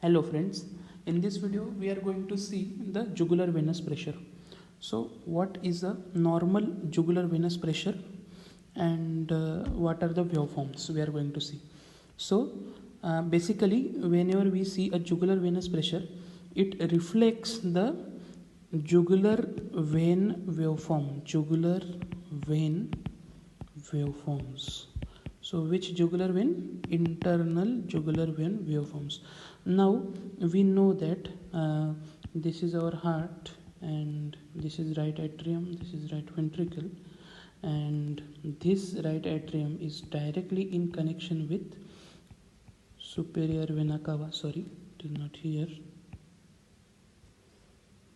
Hello friends, in this video we are going to see the jugular venous pressure. So what is a normal jugular venous pressure and what are the waveforms we are going to see. So basically whenever we see a jugular venous pressure, it reflects the jugular vein waveforms. So which jugular vein? Internal jugular vein waveforms. Now we know that this is our heart and this is right atrium, this is right ventricle, and this right atrium is directly in connection with superior vena cava. Sorry, it is not here.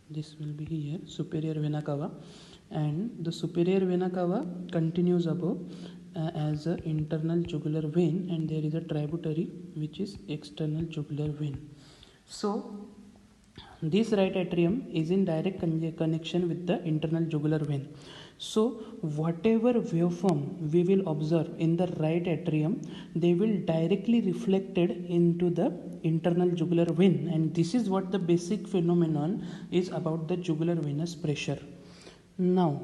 This will be here, superior vena cava, and the superior vena cava continues above as an internal jugular vein, and there is a tributary which is external jugular vein. So this right atrium is in direct connection with the internal jugular vein. So whatever waveform we will observe in the right atrium, they will directly reflected into the internal jugular vein, and this is what the basic phenomenon is about the jugular venous pressure. Now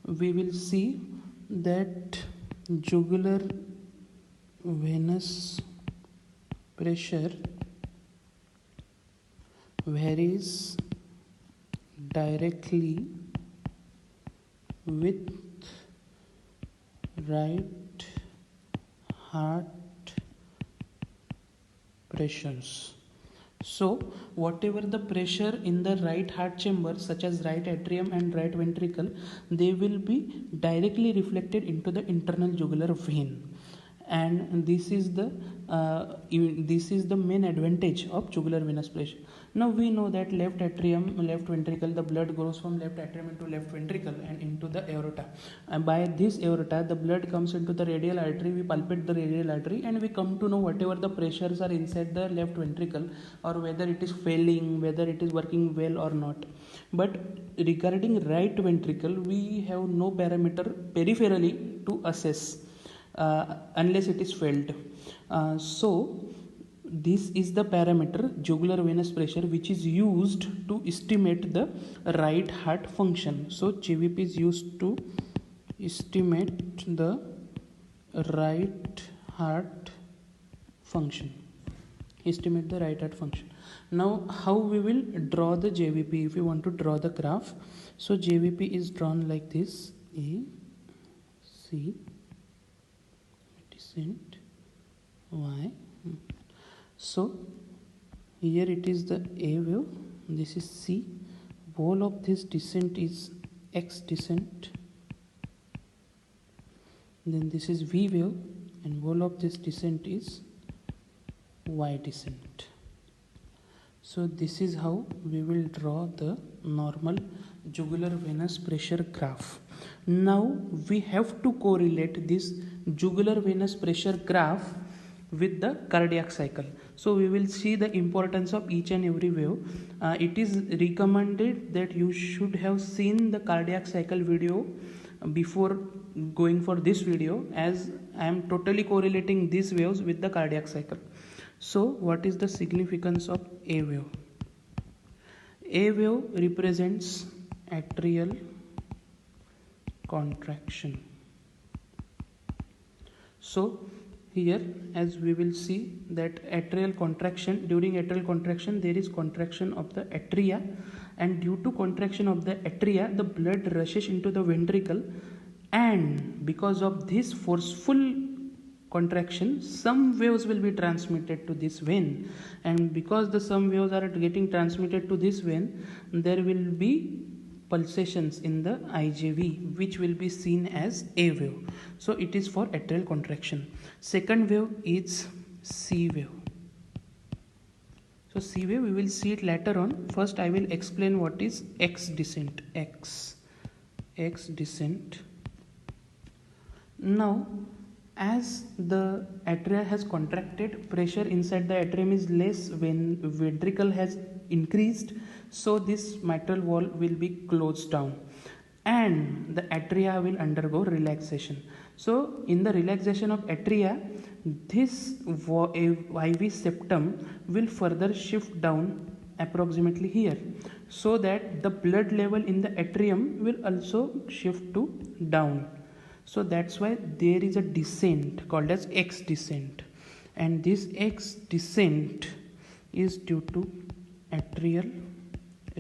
we will see that jugular venous pressure varies directly with right heart pressures. So whatever the pressure in the right heart chamber, such as right atrium and right ventricle, they will be directly reflected into the internal jugular vein, and this is the main advantage of jugular venous pressure. Now we know that left atrium, left ventricle, the blood goes from left atrium into left ventricle and into the aorta, and by this aorta the blood comes into the radial artery. We palpate the radial artery and we come to know whatever the pressures are inside the left ventricle, or whether it is failing, whether it is working well or not. But regarding right ventricle, we have no parameter peripherally to assess unless it is failed. So this is the parameter jugular venous pressure, which is used to estimate the right heart function. So JVP is used to estimate the right heart function. Now how we will draw the JVP? If we want to draw the graph, so JVP is drawn like this: A, C, descent, Y. So here it is the A wave, this is C, whole of this descent is X descent, then this is V wave, and whole of this descent is Y descent. So this is how we will draw the normal jugular venous pressure graph. Now we have to correlate this jugular venous pressure graph with the cardiac cycle. So we will see the importance of each and every wave. It is recommended that you should have seen the cardiac cycle video before going for this video, as I am totally correlating these waves with the cardiac cycle. So what is the significance of A wave? A wave represents atrial contraction. So here, as we will see, that atrial contraction, during atrial contraction there is contraction of the atria, and due to contraction of the atria the blood rushes into the ventricle, and because of this forceful contraction some waves will be transmitted to this vein, and because the some waves are getting transmitted to this vein, there will be pulsations in the IJV, which will be seen as A wave. So it is for atrial contraction. Second wave is C wave. So C wave we will see it later on. First I will explain what is X descent. X descent. Now as the atria has contracted, pressure inside the atrium is less, when ventricle has increased, so this mitral wall will be closed down and the atria will undergo relaxation. So in the relaxation of atria, this IV septum will further shift down approximately here, so that the blood level in the atrium will also shift to down. So that's why there is a descent called as X descent, and this X descent is due to atrial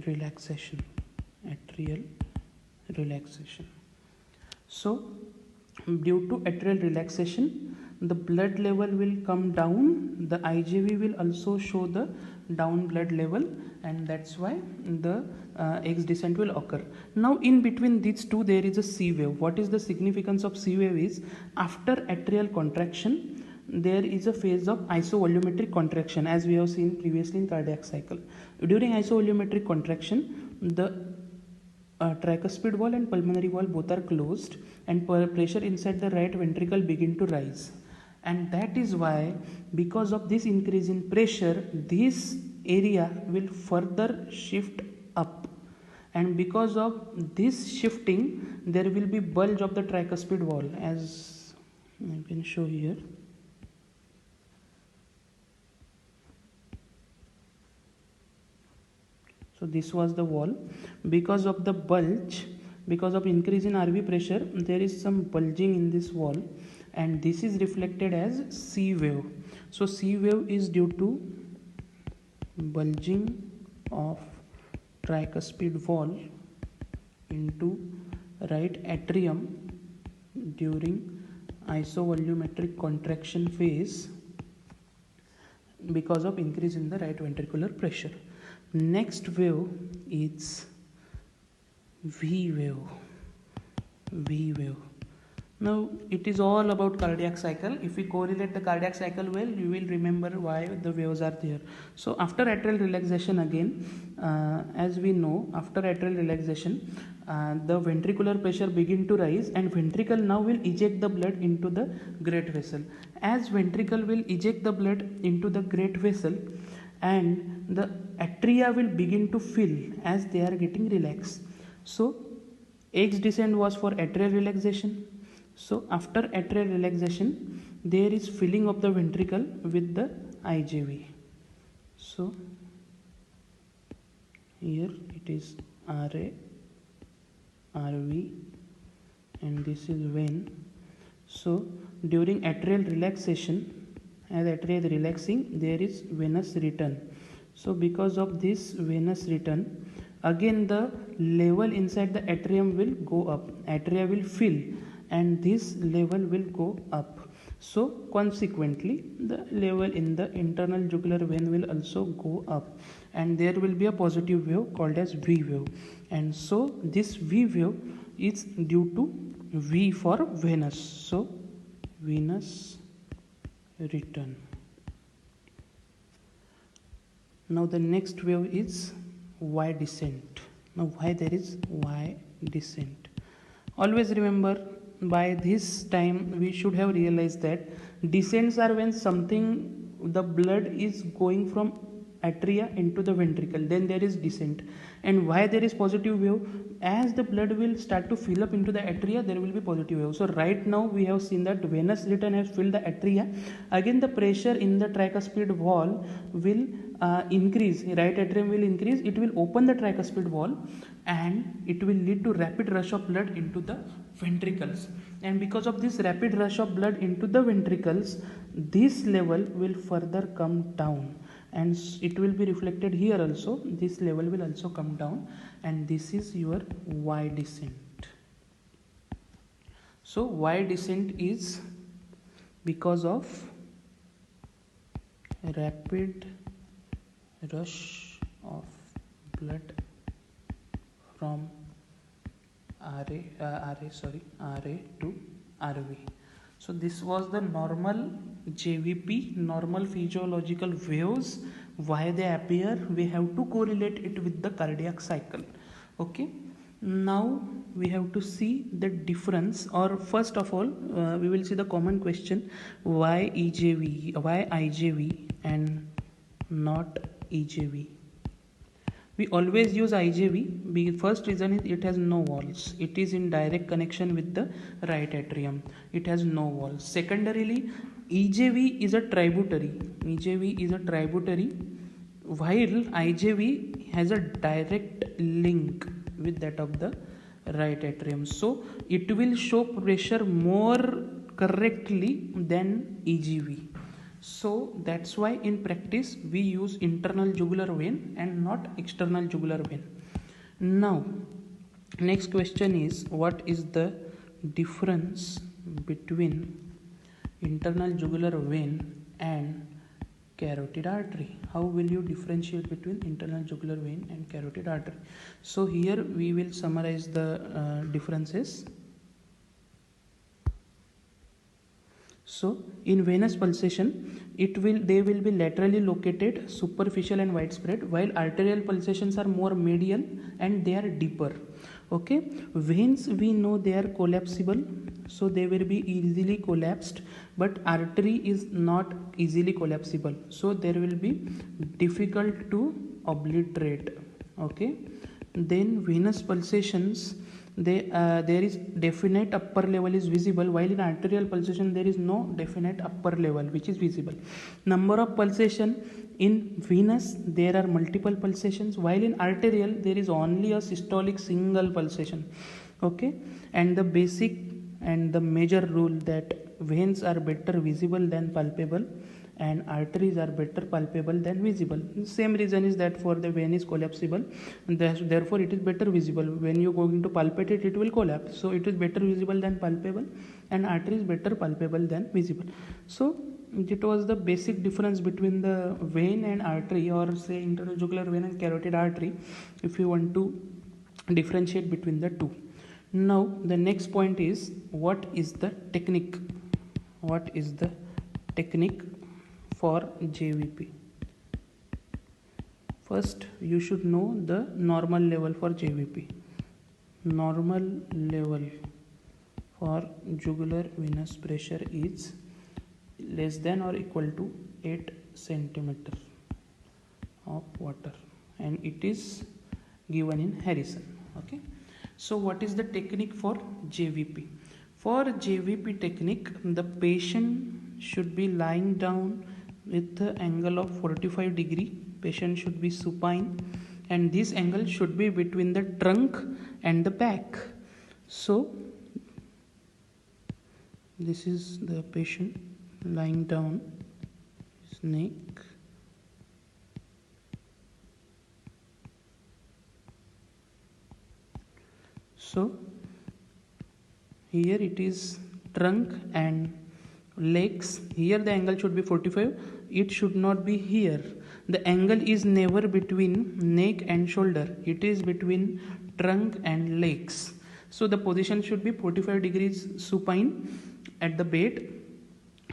relaxation. So due to atrial relaxation, the blood level will come down, the IJV will also show the down blood level, and that's why the X descent will occur. Now in between these two there is a C wave. What is the significance of C wave is, after atrial contraction there is a phase of isovolumetric contraction, as we have seen previously in cardiac cycle. During isovolumetric contraction, the tricuspid wall and pulmonary wall both are closed, and pressure inside the right ventricle begin to rise, and that is why, because of this increase in pressure, this area will further shift up, and because of this shifting there will be bulge of the tricuspid wall, as I can show here. So this was the wall. Because of the bulge, because of increase in RV pressure, there is some bulging in this wall, and this is reflected as C wave. So C wave is due to bulging of tricuspid wall into right atrium during isovolumetric contraction phase because of increase in the right ventricular pressure. Next wave is V wave. Now it is all about cardiac cycle. If we correlate the cardiac cycle well, you will remember why the waves are there. So after atrial relaxation again, as we know, after atrial relaxation, the ventricular pressure begin to rise, and ventricle now will eject the blood into the great vessel. As ventricle will eject the blood into the great vessel, and the atria will begin to fill as they are getting relaxed. So X descent was for atrial relaxation. So after atrial relaxation, there is filling of the ventricle with the IJV. So here it is RA, RV, and this is vein. So during atrial relaxation, as atria is relaxing, there is venous return. So because of this venous return, again the level inside the atrium will go up, atria will fill, and this level will go up. So consequently the level in the internal jugular vein will also go up, and there will be a positive wave called as V wave. And so this V wave is due to V for venous. So venous return. Now the next wave is Y descent. Now why there is Y descent? Always remember, by this time we should have realized that descents are when something, the blood is going from atria into the ventricle, then there is descent. And why there is positive wave? As the blood will start to fill up into the atria, there will be positive wave. So right now we have seen that venous return has filled the atria. Again the pressure in the tricuspid wall will increase, right atrium will increase, it will open the tricuspid wall, and it will lead to rapid rush of blood into the ventricles. And because of this rapid rush of blood into the ventricles, this level will further come down, and it will be reflected here also. This level will also come down, and this is your Y descent. So Y descent is because of rapid rush of blood from RA to RV. So this was the normal JVP, normal physiological waves. Why they appear, we have to correlate it with the cardiac cycle. Okay, now we have to see the difference, or first of all we will see the common question, why IJV and not EJV. We always use IJV. The first reason is it has no walls. It is in direct connection with the right atrium. It has no walls. Secondarily, EJV is a tributary. EJV is a tributary, while IJV has a direct link with that of the right atrium. So it will show pressure more correctly than EGV. So that's why in practice we use internal jugular vein and not external jugular vein. Now next question is, what is the difference between internal jugular vein and carotid artery? How will you differentiate between internal jugular vein and carotid artery? So here we will summarize the differences. So in venous pulsation, they will be laterally located, superficial and widespread, while arterial pulsations are more medial and they are deeper. Okay, veins we know they are collapsible, so they will be easily collapsed, but artery is not easily collapsible, so there will be difficult to obliterate. Okay, then venous pulsations, there is definite upper level is visible, while in arterial pulsation there is no definite upper level which is visible. Number of pulsation, in venous there are multiple pulsations, while in arterial there is only a systolic single pulsation. Okay, and the basic and the major rule that veins are better visible than palpable and arteries are better palpable than visible. Same reason is that for the vein is collapsible, therefore it is better visible. When you are going to palpate it, it will collapse, so it is better visible than palpable, and artery is better palpable than visible. So it was the basic difference between the vein and artery, or say internal jugular vein and carotid artery, if you want to differentiate between the two. Now the next point is, what is the technique? What is the technique for JVP? First you should know the normal level for JVP. Normal level for jugular venous pressure is less than or equal to 8 centimeter of water, and it is given in Harrison. Okay, so what is the technique for JVP? For JVP technique, the patient should be lying down with the angle of 45 degree. Patient should be supine, and this angle should be between the trunk and the back. So this is the patient lying down, his neck. So here it is trunk and legs. Here the angle should be 45. It should not be here. The angle is never between neck and shoulder. It is between trunk and legs. So the position should be 45 degrees supine at the bed.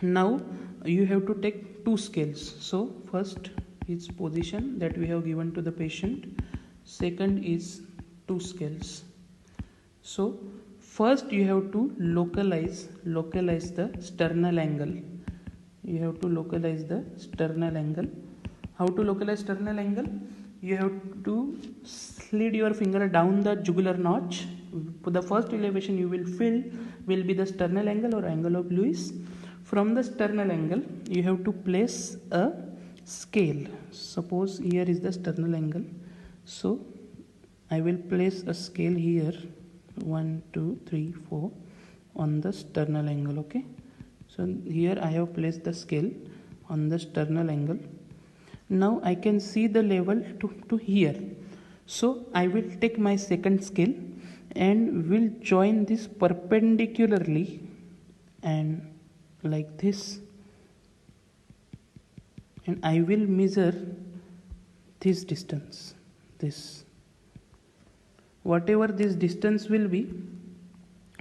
Now you have to take two scales. So first is position that we have given to the patient. Second is two scales. So first you have to localize the sternal angle. You have to localize the sternal angle. How to localize sternal angle? You have to slide your finger down the jugular notch. The first elevation you will feel will be the sternal angle or angle of Lewis. From the sternal angle you have to place a scale. Suppose here is the sternal angle, so I will place a scale here, 1 2 3 4 on the sternal angle. Okay, so here I have placed the scale on the sternal angle. Now I can see the level to here, so I will take my second scale and will join this perpendicularly and like this, and I will measure this distance, this, whatever this distance will be.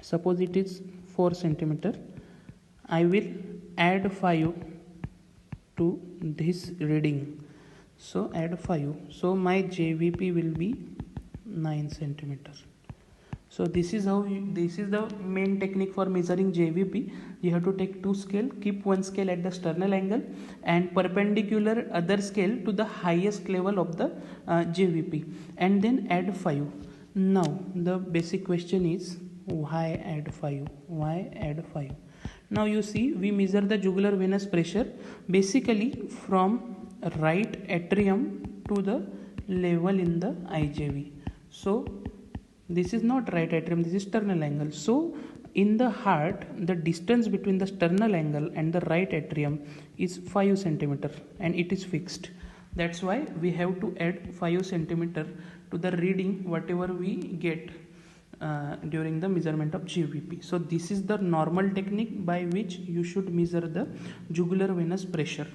Suppose it is 4 centimeter, I will add 5 to this reading. So add 5, so my JVP will be 9 centimeter. So this is the main technique for measuring JVP. You have to take two scale, keep one scale at the sternal angle and perpendicular other scale to the highest level of the JVP, and then add 5. Now the basic question is, why add 5? Why add 5? Now you see, we measure the jugular venous pressure basically from right atrium to the level in the IJV. So this is not right atrium, this is sternal angle. So in the heart, the distance between the sternal angle and the right atrium is 5 centimeter and it is fixed. That's why we have to add 5 centimeter to the reading whatever we get during the measurement of JVP. So this is the normal technique by which you should measure the jugular venous pressure.